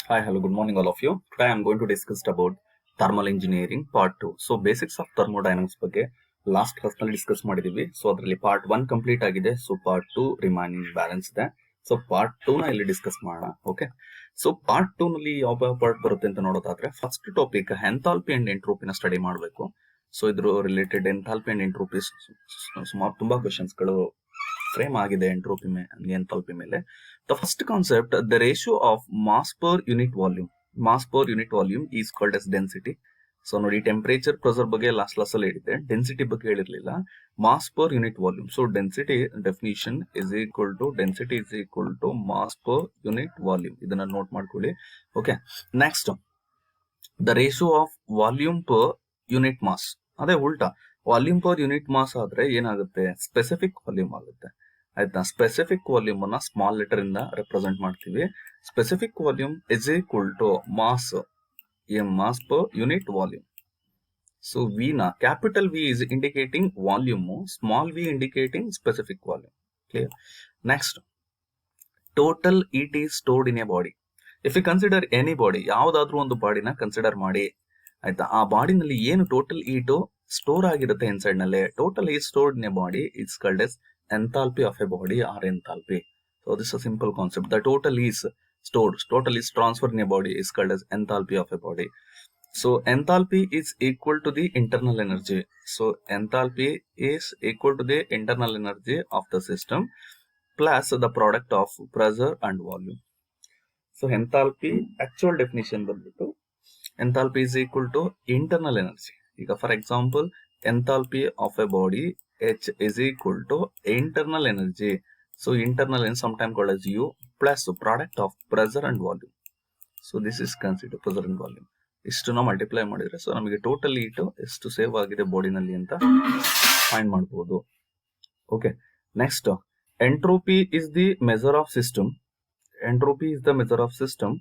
Hi, hello, good morning, all of you. Today I'm going to discuss about thermal engineering part 2. So basics of thermodynamics ಬಗ್ಗೆ last ಕ್ಲಾಸ್ನಲ್ಲಿ discuss ಮಾಡಿದೀವಿ. So ಅದರಲ್ಲಿ part 1 complete ಆಗಿದೆ. So part 2 remaining balance ಇದೆ. So part 2 ನ ಇಲ್ಲಿ discuss ಮಾಡೋಣ. Okay, so part 2 ನಲ್ಲಿ ಯಾವ ಪಾರ್ಟ್ ಬರುತ್ತೆ ಅಂತ ನೋಡೋದಾದ್ರೆ ಫಸ್ಟ್ ಟಾಪಿಕ್ ಎಂಥಾಲ್ಪಿ ಅಂಡ್ ಎಂಟ್ರೋಪಿನ ಸ್ಟಡಿ ಮಾಡಬೇಕು. ಸೊ ಇದ್ರ ರಿಲೇಟೆಡ್ ಎಂಥಾಲ್ಪಿ ಅಂಡ್ ಎಂಟ್ರೋಪಿ ಸುಮಾರು ತುಂಬಾ ಕ್ವಶನ್ಸ್ ಗಳು ಫ್ರೇಮ್ ಆಗಿದೆ ಎಂಥಾಲ್ಪಿ ಮೇಲೆ. The first concept, the ratio of mass per unit volume. Mass per unit volume is called as density. So ನೋಡಿ, temperature pressure ಬಗ್ಗೆ ಲಾಸ್ಟ್ ಕ್ಲಾಸ್ ಅಲ್ಲಿ ಹೇಳಿದೆ, ಡೆನ್ಸಿಟಿ ಬಗ್ಗೆ ಹೇಳಿರ್ಲಿಲ್ಲ. Mass per unit volume. So density definition is equal to mass per unit volume. ಇದನ್ನ note ಮಾಡ್ಕೊಳ್ಳಿ. Okay, next the ratio of volume per unit mass. ಅದೇ ಉಲ್ಟಾ, ವಾಲ್ಯೂಮ್ ಪರ್ ಯೂನಿಟ್ ಮಾಸ್ ಆದ್ರೆ ಏನಾಗುತ್ತೆ, ಸ್ಪೆಸಿಫಿಕ್ ವಾಲ್ಯೂಮ್ ಆಗುತ್ತೆ. ಆಯ್ತಾ, ಸ್ಪೆಸಿಫಿಕ್ ವಾಲ್ಯೂಮ್ ಅನ್ನ small letter ಇಂದ ರೆಪ್ರೆಸೆಂಟ್ ಮಾಡ್ತೀವಿ. Specific volume is equal to mass per unit volume. So V ನ capital V is indicating volume, small V indicating specific volume. Clear? Next, total it is stored in a body. If you consider any body, ಯಾವ್ದಾದ್ರೂ ಒಂದು ಬಾಡಿನ consider ಮಾಡಿ, ಆಯ್ತಾ, ಆ ಬಾಡಿನಲ್ಲಿ ಏನು total heat store ಆಗಿರುತ್ತೆ ಇನ್ಸೈಡ್ ನಲ್ಲಿ, total is stored in a body, it's called as enthalpy of a body or enthalpy. So this is a simple concept. The total is stored, total is transferred in a body is called as enthalpy of a body. So enthalpy is equal to the internal energy. So enthalpy is equal to the internal energy of the system plus the product of pressure and volume. So enthalpy actual definition ಬಂದ್ಬಿಟ್ಟು enthalpy is equal to internal energy. ಈಗ for example, enthalpy of a body H is equal to internal energy. So internal energy sometimes called as U plus product of pressure and volume. So this is considered pressure and volume. ಇಷ್ಟನ್ನ multiply ಮಾಡಿದ್ರೆ so ನಮಗೆ total heat ಎಷ್ಟು save ಆಗಿದೆ ಬಾಡಿನಲ್ಲಿ ಅಂತ find ಮಾಡಬಹುದು. Okay, next, entropy is the measure of system. Entropy is the measure of system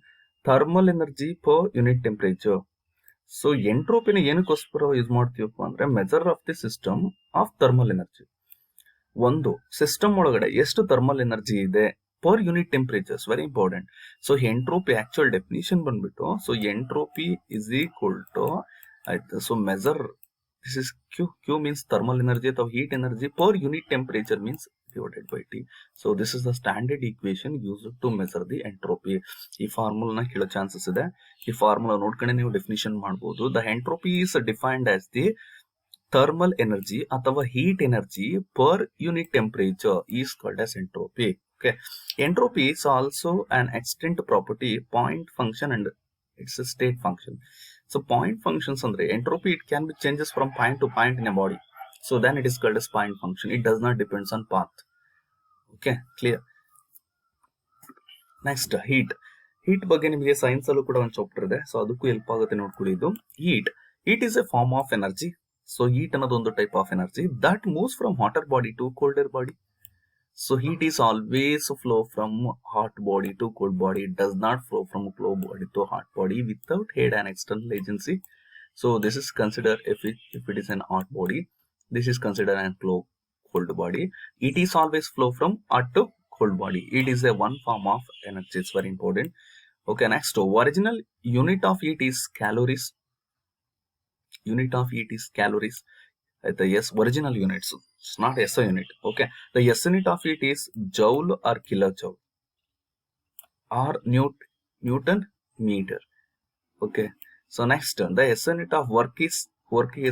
thermal energy per unit temperature. So ಎಂಟ್ರೋಪಿನ ಏನಕ್ಕೋಸ್ಕರ ಯೂಸ್ ಮಾಡ್ತೀವಪ್ಪ ಅಂದ್ರೆ measure of the system of thermal energy. ಒಂದು ಸಿಸ್ಟಮ್ ಒಳಗಡೆ ಎಷ್ಟು ಥರ್ಮಲ್ ಎನರ್ಜಿ ಇದೆ per unit temperatures, very important. So entropy actual definition ಬಂದ್ಬಿಟ್ಟು, so entropy is equal to, ಆಯ್ತು, so measure this is Q means thermal energy ಅಥವಾ heat energy per unit temperature means divided by T. So this is the standard equation used to measure the entropy. ಈ ಫಾರ್ಮುಲಾನ ಕೇಳೋ chances ಇದೆ. ಈ formula ನೋಡ್ಕೊಂಡೆ ನೀವು definition ಮಾಡಬಹುದು. The entropy is defined as the thermal energy ಅಥವಾ heat energy per unit temperature is called as entropy. Okay, entropy is also an extent property, point function and it's a state function. So point functions andre entropy, it can be changes from point to point in a body. So then it is called as point function. It does not depends on path. Okay, clear? Next, heat ಬಗ್ಗೆ ನಿಮಗೆ science ಅಲ್ಲೂ ಕೂಡ ಒಂದು chapter ಇದೆ, so ಅದಕ್ಕೂ help ಆಗುತ್ತೆ ನೋಡ್ಕೊಳ್ಳಿ. ಇದು heat is a form of energy. So heat ಅನ್ನೋದು ಒಂದು type of energy that moves from hotter body to colder body. So heat is always flow from hot body to cold body. It does not flow from cold body to hot body without aid and external agency. So this is considered, if it is an hot body, this is considered an cold body. It is always flow from hot to cold body. It is a one form of energy. It's very important. Okay, next, original unit of heat is calories. Unit of heat is calories. The original units, it's not SI unit. Okay, the S unit of heat is joule or kilojoule or Newton meter. Okay, so next, the S unit of work is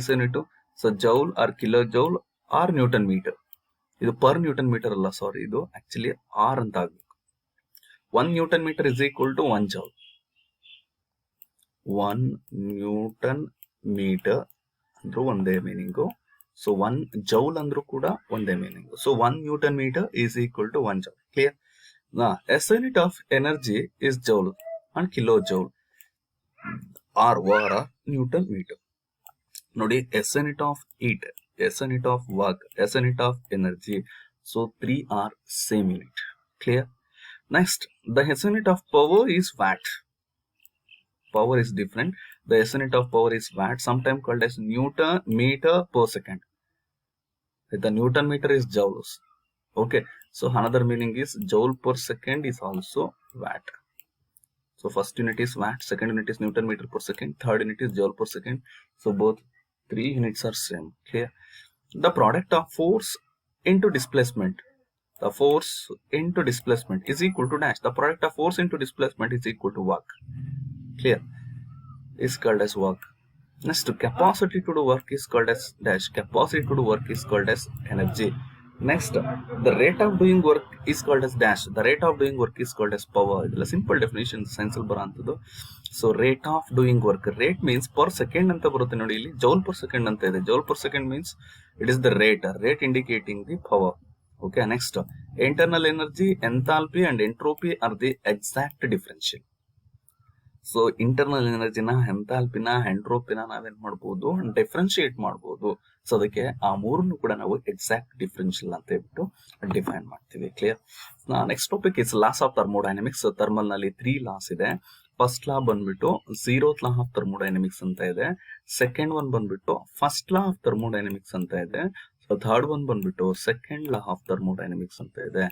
S unit. So joule or kilojoule or Newton meter. ಇದು per Newton meter ಅಲ್ಲ, sorry, ಇದು actually R ಅಂತ ಆಗ್ಬೇಕು. 1 Newton meter is equal to 1 joule. 1 Newton meter ಅಂದ್ರೂ ಒಂದೇ meaning. So 1 joule ಅಂದ್ರೂ ಕೂಡ ಒಂದೇ meaning. So 1 Newton meter is equal to 1 joule. Clear? S unit of energy is joule and kilo joule or ವಾರ್ Newton meter. ನೋಡಿ, S unit of heat, S unit of work, S unit of energy. So 3 are same unit. Clear? Next, the S unit of power is watt. Power is different. The S unit of power is watt, sometimes called as Newton meter per second. The Newton meter is joules. Okay, so another meaning is joule per second is also watt. So So first unit is watt, second unit is Newton meter per second, third unit is joule per second. So both 3 units are same. Clear? The product of force into displacement. The force into displacement is equal to dash. The product of force into displacement is equal to work. Clear? Is called as work. Next, capacity to do work is called as dash. Capacity to do work is called as energy. Next, the rate of doing work is called as dash. The rate of doing work is called as power. Idella simple definition science ಅಲ್ಲಿ ಬರೋಂಥದ್ದು. So rate of doing work. Rate means per second ಅಂತ ಬರುತ್ತೆ ನೋಡಿ ಇಲ್ಲಿ. Joule per second ಅಂತ ಇದೆ. Joule per second means it is the rate. Rate indicating the power. Okay. Next, internal energy, enthalpy and entropy are the exact differential. So internal ಎನರ್ಜಿನ ಎಂಥಾಲ್ಪಿನ ಎಂಟ್ರೋಪಿನ ನಾವೇನ್ ಮಾಡ್ಬೋದು ಡಿಫ್ರೆನ್ಶಿಯೇಟ್ ಮಾಡ್ಬೋದು. ಸೊ ಅದಕ್ಕೆ ಆ ಮೂರನ್ನು ಕೂಡ ನಾವು ಎಕ್ಸಾಕ್ಟ್ ಡಿಫ್ರೆನ್ಷಿಯಲ್ ಅಂತ ಹೇಳ್ಬಿಟ್ಟು ಡಿಫೈನ್ ಮಾಡ್ತೀವಿ. Clear? Next topic is loss of thermodynamics. Thermal ನಲ್ಲಿ 3 ಲಾಸ್ ಇದೆ. ಫಸ್ಟ್ ಲಾ ಬಂದ್ಬಿಟ್ಟು ಝೀರೋತ್ ಲಾ ಆಫ್ ಥರ್ಮೋಡೈನಮಿಕ್ಸ್ ಅಂತ ಇದೆ. ಸೆಕೆಂಡ್ ಒನ್ ಬಂದ್ಬಿಟ್ಟು ಫಸ್ಟ್ ಲಾ ಆಫ್ ಥರ್ಮೋಡೈನಮಿಕ್ಸ್ ಅಂತ ಇದೆ. ಸೊ ಥರ್ಡ್ ಒನ್ ಬಂದ್ಬಿಟ್ಟು ಸೆಕೆಂಡ್ ಲಾ ಆಫ್ ಥರ್ಮೋಡೈನಮಿಕ್ಸ್ ಅಂತ ಇದೆ.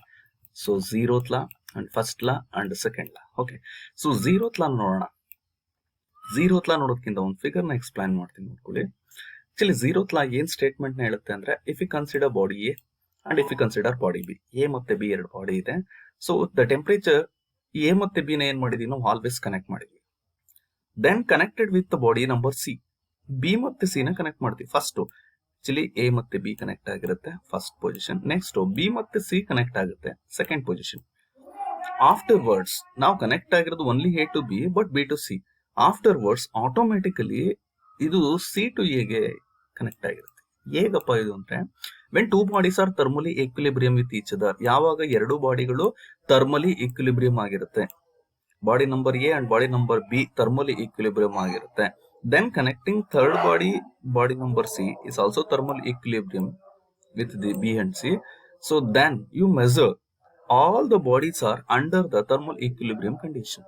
So zeroth law and first law and second law. Okay. So zeroth law ನೋಡೋಣ. ಝೀರೋತ್ ಲಾ ನೋಡೋದಕ್ಕಿಂತ ಒಂದು ಫಿಗರ್ ನ ಎಕ್ಸ್ಪ್ಲೈನ್ ಮಾಡ್ತೀನಿ ನೋಡ್ಕೊಳ್ಳಿ. ಆಕ್ಚುಲಿ ಝೀರೋತ್ ಲಾ ಏನ್ ಸ್ಟೇಟ್ಮೆಂಟ್ ನ ಹೇಳುತ್ತೆ ಅಂದ್ರೆ, if you consider body A and if you consider body B. A ಮತ್ತೆ ಬಿ ಎರಡು ಬಾಡಿ ಇದೆ. ಸೊ ದ ಟೆಂಪರೇಚರ್ ಎ ಮತ್ತೆ ಬಿ ನ ಏನ್ ಮಾಡಿದೀವಿ ನಾವು ಆಲ್ವೇಸ್ ಕನೆಕ್ಟ್ ಮಾಡಿದ್ವಿ. Then connected with body number C. B ಮತ್ತೆ ಸಿ ನ ಕನೆಕ್ಟ್ ಮಾಡ್ತೀವಿ. ಫಸ್ಟ್ ಆಕ್ಚುಲಿ ಎ ಮತ್ತೆ ಬಿ ಕನೆಕ್ಟ್ ಆಗಿರುತ್ತೆ, ಫಸ್ಟ್ ಪೊಸಿಷನ್. ನೆಕ್ಸ್ಟ್ ಬಿ ಮತ್ತೆ ಸಿ ಕನೆಕ್ಟ್ ಆಗುತ್ತೆ, ಸೆಕೆಂಡ್ ಪೊಸಿಷನ್. ಆಫ್ಟರ್ ವರ್ಡ್ಸ್ ನಾವು ಕನೆಕ್ಟ್ ಆಗಿರೋದು only A to B but B to C. Afterwards automatically ಇದು ಸಿ ಟು ಎಗೆ ಕನೆಕ್ಟ್ ಆಗಿರುತ್ತೆ. ಹೇಗಪ್ಪ ಇದು ಅಂದ್ರೆ, when two bodies are thermally equilibrium with each other. ಯಾವಾಗ ಎರಡು ಬಾಡಿಗಳು ಥರ್ಮಲಿ ಈಕ್ವಿಲಿಬ್ರಿಯಂ ಆಗಿರುತ್ತೆ, body number A and body number B thermally equilibrium ಆಗಿರುತ್ತೆ. Then connecting third body number C is also thermal equilibrium with the B and C. So then you measure all the bodies are under the thermal equilibrium condition.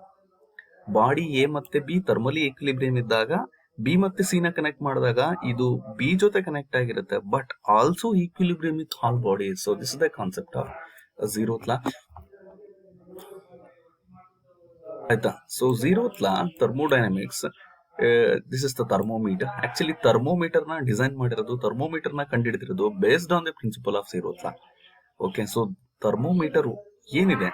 Body A ಮತ್ತೆ B thermally equilibrium ಇದ್ದಾಗ B ಮತ್ತೆ C ನ connect ಮಾಡಿದಾಗ ಇದು B ಜೊತೆ connect ಆಗಿರುತ್ತೆ, but also equilibrium with all bodies. So this is the concept of zeroth law. ಆಯ್ತಾ? So zeroth law thermodynamics. This is the thermometer. Actually thermometer ನ design ಮಾಡಿರೋದು, ಥರ್ಮೋಮೀಟರ್ ನ ಕಂಡುಹಿಡಿದಿರೋದು based on the principle of zeroth law. Okay. So thermometer ಏನಿದೆ,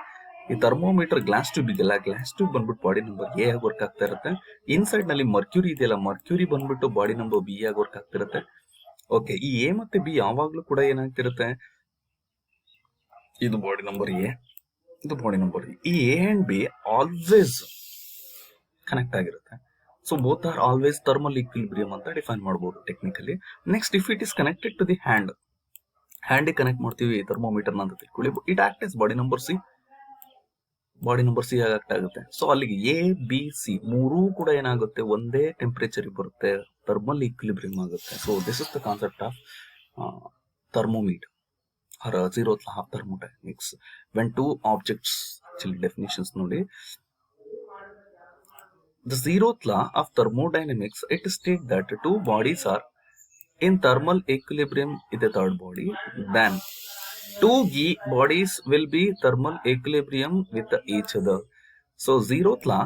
ಈ thermometer glass tube ಇದೆಯಲ್ಲ, glass tube ಬಂದ್ಬಿಟ್ಟು body number A ಆಗಿ ವರ್ಕ್ ಆಗ್ತಾ ಇರುತ್ತೆ. ಇನ್ಸೈಡ್ ನಲ್ಲಿ ಮರ್ಕ್ಯೂರಿ ಇದೆಯಲ್ಲ, ಮರ್ಕ್ಯೂರಿ ಬಂದ್ಬಿಟ್ಟು ಬಾಡಿ ನಂಬರ್ ಬಿ ಆಗಿ ವರ್ಕ್ ಆಗ್ತಿರುತ್ತೆ. ಓಕೆ. ಈ ಎ ಮತ್ತೆ ಬಿ ಯಾವಾಗ್ಲೂ ಕೂಡ ಏನಾಗ್ತಿರುತ್ತೆ, ಇದು ಬಾಡಿ ನಂಬರ್ ಎ, ಇದು ಬಾಡಿ ನಂಬರ್ ಬಿ. ಈ A and B always connect ಆಗಿರುತ್ತೆ. So both are always thermal equilibrium ಅಂತ ಡಿಫೈನ್ ಮಾಡಬಹುದು technically. Next, if it is connected to the hand, ಹ್ಯಾಂಡಿಗೆ ಕನೆಕ್ಟ್ ಮಾಡ್ತೀವಿ ಥರ್ಮೋಮೀಟರ್ ಅಂತ ತಿಳ್ಕೊಳ್ಳಿ. It act S body number C, body number C act ಆಗುತ್ತೆ. So ಅಲ್ಲಿಗೆ A B C ಮೂರೂ ಕೂಡ ಏನಾಗುತ್ತೆ, ಒಂದೇ ಟೆಂಪರೇಚರ್ ಬರುತ್ತೆ, ಥರ್ಮಲ್ ಈಕ್ವಿಲಿಬ್ರಿಯಂ ಆಗುತ್ತೆ. So this is the concept of thermometer or zeroth law of thermodynamics. When two objects, actually definitions ನೋಡಿ. The zeroth law of thermodynamics, it states that two bodies are in thermal equilibrium with the third body. Then two bodies will be thermal equilibrium with each other. So zeroth law,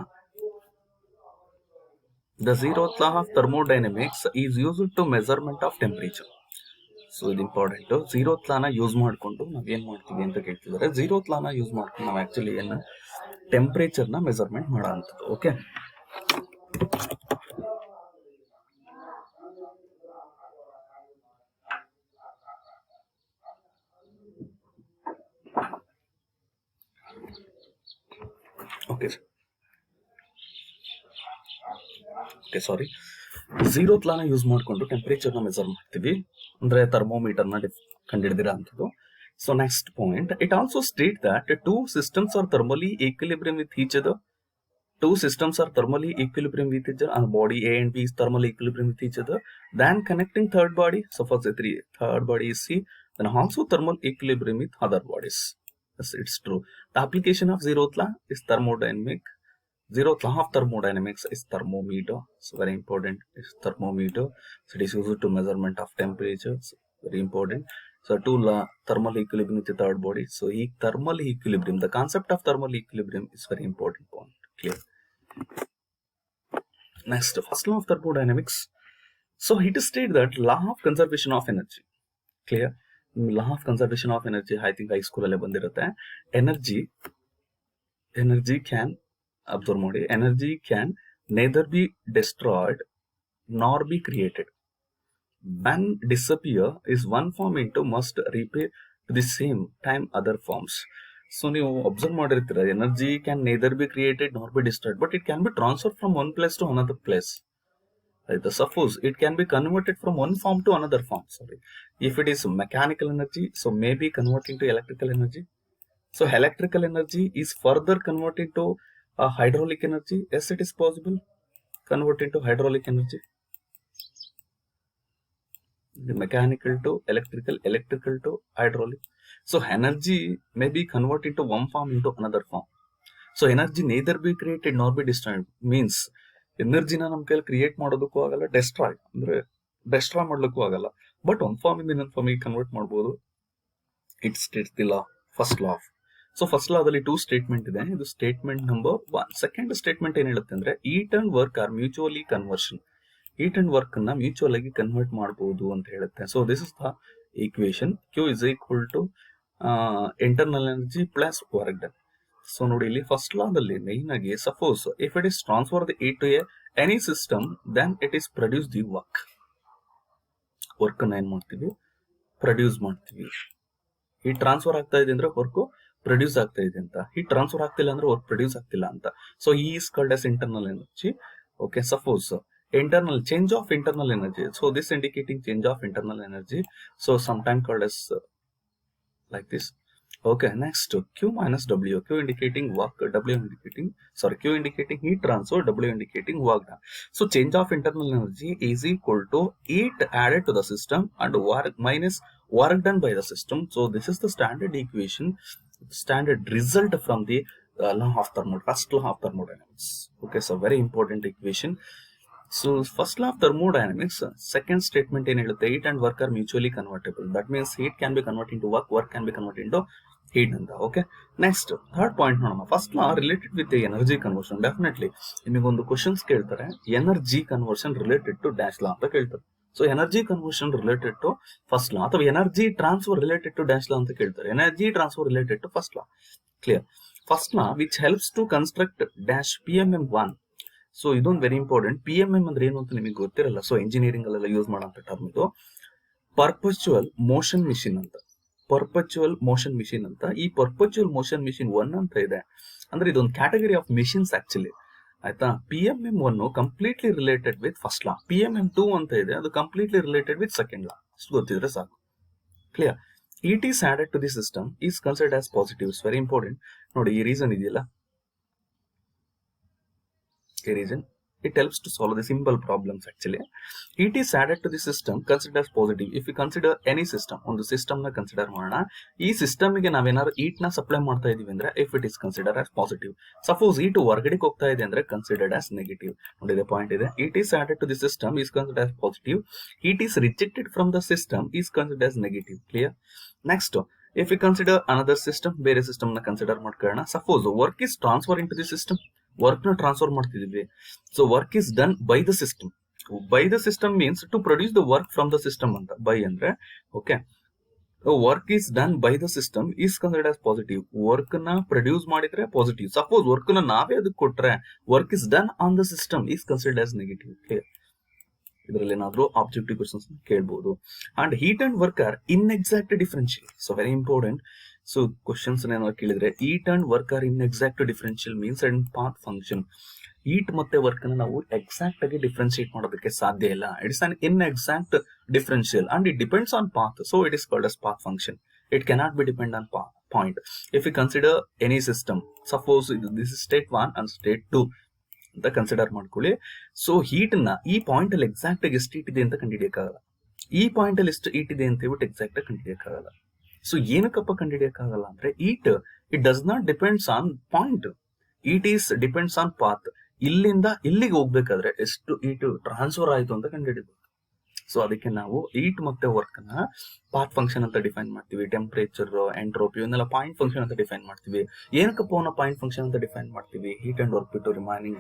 the zeroth law of thermodynamics is used to measurement of temperature. So ಇದು important. Zeroth ಲಾನ use ಮಾಡ್ಕೊಂಡು ನಾವ್ ಏನ್ ಮಾಡ್ತೀವಿ ಅಂತ ಕೇಳ್ತಿದ್ದಾರೆ. Zeroth ಲಾನ use ಮಾಡ್ಕೊಂಡು ನಾವು ಆಕ್ಚುಲಿ ಏನ ಟೆಂಪರೇಚರ್ ನ ಮೆಜರ್ಮೆಂಟ್ ಮಾಡೋ ಅಂತದ್ದು. ಓಕೆ. ಓಕೆ ಸಾರಿ, ಝೀರೋತ್ ಲಾನ ಯೂಸ್ ಮಾಡ್ಕೊಂಡು ಟೆಂಪರೇಚರ್ ನ ಮೆಜರ್ ಮಾಡ್ತೀವಿ, ಅಂದ್ರೆ ಥರ್ಮೋಮೀಟರ್ ನ ಕಂಡುಹಿಡಿದಿರೋ ಅಂತದ್ದು. So next point, it also state that two systems are thermally equilibrium with each other. Two systems are thermally equilibrium with each other. Body A and B is thermally equilibrium with each other. Then connecting third body, suppose the third body is C, then also thermal equilibrium with other bodies. Yes, it's true. The application of zeroth law is thermodynamic. Zeroth law of thermodynamics is thermometer. So very important is thermometer. So it is used to measurement of temperatures. Very important. So two law, thermal equilibrium with the third body. So thermal equilibrium, the concept of thermal equilibrium is very important point. Clear? Next, first law of thermodynamics. So it is stated that law of conservation of energy. Clear? Law of conservation of energy, I think high school alle bandirutte. Energy can observe modi. Energy can neither be destroyed nor be created. When disappear is one form into must repair to the same time other forms. So ನೀವು observe ಮಾಡಿರ್ತೀರ, energy can neither be created nor be destroyed, but it can be transfer from one place to another place. ಆಯ್ತಾ? Suppose it can be converted from one form to another form. Sorry, if it is mechanical energy, so may be converting to electrical energy. So electrical energy is further converted to hydraulic energy. Yes, it is possible. Convert into hydraulic energy. The mechanical to electrical, electrical to hydraulic. So energy may be converted into one form into another form. So energy neither be created nor be destroyed. Means energy na ನಮ್ಮ ಕೈಯಲ್ಲಿ create ಮಾಡೋದಕ್ಕೂ ಆಗಲ್ಲ, destroy ಅಂದ್ರೆ destroy ಮಾಡ್ಲಿಕ್ಕೂ ಆಗಲ್ಲ. But ಒಂದು form ಇಂದ ಇನ್ನೊಂದು ಫಾರ್ಮಿಗೆ ಕನ್ವರ್ಟ್ ಮಾಡ್ಬೋದು. It states the law, first law. So first ಲಾದಲ್ಲಿ 2 ಸ್ಟೇಟ್ಮೆಂಟ್ ಇದೆ. ಇದು ಸ್ಟೇಟ್ಮೆಂಟ್ ನಂಬರ್ 1. ಸೆಕೆಂಡ್ ಸ್ಟೇಟ್ಮೆಂಟ್ ಏನ್ ಹೇಳುತ್ತೆ ಅಂದ್ರೆ heat and work are mutually conversion. Heat and work ಅನ್ನ ಮ್ಯೂಚುವಲ್ ಆಗಿ ಕನ್ವರ್ಟ್ ಮಾಡಬಹುದು ಅಂತ ಹೇಳುತ್ತೆ. So this is the equation. Q is equal to internal energy plus work done. So ನೋಡಿ ಇಲ್ಲಿ ಫಸ್ಟ್ ಲಾದಲ್ಲಿ ಮೇನ್ ಆಗಿ suppose if it is transfer the heat to any system, then it is produce the work. Work ಅನ್ನ ಏನ್ ಮಾಡ್ತೀವಿ, produce ಮಾಡ್ತೀವಿ. ಈ transfer ಆಗ್ತಾ ಇದೆ ಅಂದ್ರೆ ವರ್ಕ್ ಪ್ರೊಡ್ಯೂಸ್ ಆಗ್ತಾ ಇದೆ ಅಂತ, ಈ ಟ್ರಾನ್ಸ್ಫರ್ ಆಗ್ತಿಲ್ಲ ಅಂದ್ರೆ ವರ್ಕ್ ಪ್ರೊಡ್ಯೂಸ್ ಆಗ್ತಿಲ್ಲ ಅಂತ. ಸೊ ಈ is called as internal energy. Okay, suppose internal change of internal energy. So this indicating change of internal energy. So sometime called as like this. Okay, next Q minus W. Q indicating work, W indicating, sorry, Q indicating heat transfer, W indicating work done. So change of internal energy is equal to heat added to the system and work minus work done by the system. So this is the standard equation, standard result from the law of thermodynamics, first law of thermodynamics. Okay, so very important equation. So first law of thermodynamics, second statement in heat and work are mutually convertible. That means heat can be converted into work, work can be converted into heat. Okay, next third point ನೋಡೋಣ. First law related with the energy conversion. Definitely ನಿಮಗೆ ಒಂದು questions ಕೇಳ್ತಾರೆ, energy conversion related to dash law ಅಂತ ಕೇಳ್ತಾರೆ. So energy conversion related to first law ಅಥವಾ energy transfer related to dash law ಅಂತ ಕೇಳ್ತಾರೆ. Energy transfer related to first law. Clear? First law which helps to construct dash PMM1. So ಇದೊಂದು very important. PMM ಅಂದ್ರೆ ಏನು ಅಂತ ನಿಮಗೆ ಗೊತ್ತಿರಲ್ಲ. So engineering ಅಲ್ಲೆಲ್ಲ ಯೂಸ್ ಮಾಡೋಂಥ ಟರ್ಮ್ ಇದು. ಪರ್ಪಚುವಲ್ ಮೋಷನ್ ಮಿಷಿನ್ ಅಂತ. ಪರ್ಪಚುವಲ್ ಮೋಷನ್ ಮಿಷಿನ್ ಅಂತ. ಈ ಪರ್ಪಚುವಲ್ ಮೋಷನ್ ಮಿಷಿನ್ 1 ಅಂತ ಇದೆ. ಅಂದ್ರೆ ಇದೊಂದು ಕ್ಯಾಟಗರಿ ಆಫ್ ಮಿಷಿನ್ಸ್ ಆಕ್ಚುಲಿ. ಆಯ್ತಾ? PMM1 completely related with first law. PMM2 ಅಂತ ಇದೆ, ಅದು completely related with second law. ಅಷ್ಟು ಗೊತ್ತಿದ್ರೆ ಸಾಕು. Clear? It is added to the system is considered as positive. It's very important. ನೋಡಿ ಈ ರೀಸನ್ ಇದೆಯಲ್ಲ, reason it helps to solve the simple problems. Actually it is added to the system considered as positive. If you consider any system, ಒಂದು system ನ consider ಮಾಡೋಣ. ಈ system ಗೆ ನಾವೇನಾದ್ರು ಈಟ್ ನ ಸಪ್ಲೈ ಮಾಡ್ತಾ ಇದೀವಿ ಅಂದ್ರೆ if it is considered as positive. Suppose it ಹೊರಗಡೆ ಹೋಗ್ತಾ ಇದೆ ಅಂದ್ರೆ considered as negative. ನೋಡಿ ಪಾಯಿಂಟ್ ಇದೆ. it is added to the system is considered as positive. it is rejected from the system is considered as negative. Clear? Next, if we consider another system, ಬೇರೆ system ನ consider ಮಾಡ್ಕೊಳ್ಳೋಣ. Suppose work is transfer into the system. Work ನ transfer ಮಾಡ್ತಿದೀವಿ. So work is done by the system. By the system means to produce the work from the system ಅಂತ. By ಅಂದ್ರೆ okay, work is done by the system is considered as positive. Work ನ produce ಮಾಡಿದ್ರೆ positive. Suppose work ನ ನಾವೇ ಅದಕ್ಕೆ ಕೊಟ್ರೆ work is done on the system is considered as negative. Clear? ಇದರಲ್ಲಿ ಏನಾದ್ರು ಆಬ್ಜೆಕ್ಟಿವ್ ಕ್ವಶನ್ಸ್ ಕೇಳಬಹುದು. And heat and work are inexact differential. So very important. So questions ಏನಾದ್ರು ಕೇಳಿದ್ರೆ heat and work are inexact differential means and path function. ಹೀಟ್ ಮತ್ತೆ work ಅನ್ನ ನಾವು exact ಆಗಿ ಡಿಫ್ರೆನ್ಶಿಯೇಟ್ ಮಾಡೋದಕ್ಕೆ ಸಾಧ್ಯ ಇಲ್ಲ. It's an inexact differential and it depends on path. So it is called as path function. It cannot be depend on point. If you consider any system, suppose this is state 1 and state 2 ಅಂತ consider ಮಾಡ್ಕೊಳ್ಳಿ. So heat ನ ಈ point ಅಲ್ಲಿ exact ಆಗಿ ಎಷ್ಟು heat ಇದೆ ಅಂತ ಕಂಡುಹಿಡಿಯಕ್ಕಾಗಲ್ಲ. ಈ ಪಾಯಿಂಟ್ ಅಲ್ಲಿ ಎಷ್ಟು ಹೀಟ್ ಇದೆ ಅಂತ ಹೇಳ್ಬಿಟ್ಟು ಎಕ್ಸಾಕ್ಟ್ ಆಗಿ ಕಂಡುಹಿಡಿಯಕ್ಕಾಗಲ್ಲ. ಸೊ ಏನಕ್ಕಪ್ಪ ಕಂಡುಹಿಡಿಯಕ್ಕಾಗಲ್ಲ ಅಂದ್ರೆ it does not depends on point. It is depends on path. ಇಲ್ಲಿಂದ ಇಲ್ಲಿಗೆ ಹೋಗ್ಬೇಕಾದ್ರೆ ಎಷ್ಟು ಹೀಟ್ ಟ್ರಾನ್ಸ್ಫರ್ ಆಯ್ತು ಅಂತ ಕಂಡುಹಿಡಿಬೇಕು. ಸೊ ಅದಕ್ಕೆ ನಾವು ಹೀಟ್ ಮತ್ತೆ ವರ್ಕ್ ನ ಪಾತ್ ಫಂಕ್ಷನ್ ಅಂತ ಡಿಫೈನ್ ಮಾಡ್ತೀವಿ. ಟೆಂಪರೇಚರ್, ಎಂಟ್ರೋಪಿ ಇವನ್ನೆಲ್ಲ ಪಾಯಿಂಟ್ ಫಂಕ್ಷನ್ ಅಂತ ಡಿಫೈನ್ ಮಾಡ್ತೀವಿ. ಏನಕ್ಕಪ್ಪ ಪಾಯಿಂಟ್ ಫಂಕ್ಷನ್ ಅಂತ ಡಿಫೈನ್ ಮಾಡ್ತೀವಿ? ಹೀಟ್ ಅಂಡ್ ವರ್ಕ್ ಬಿಟ್ಟು ರಿಮೈನಿಂಗ್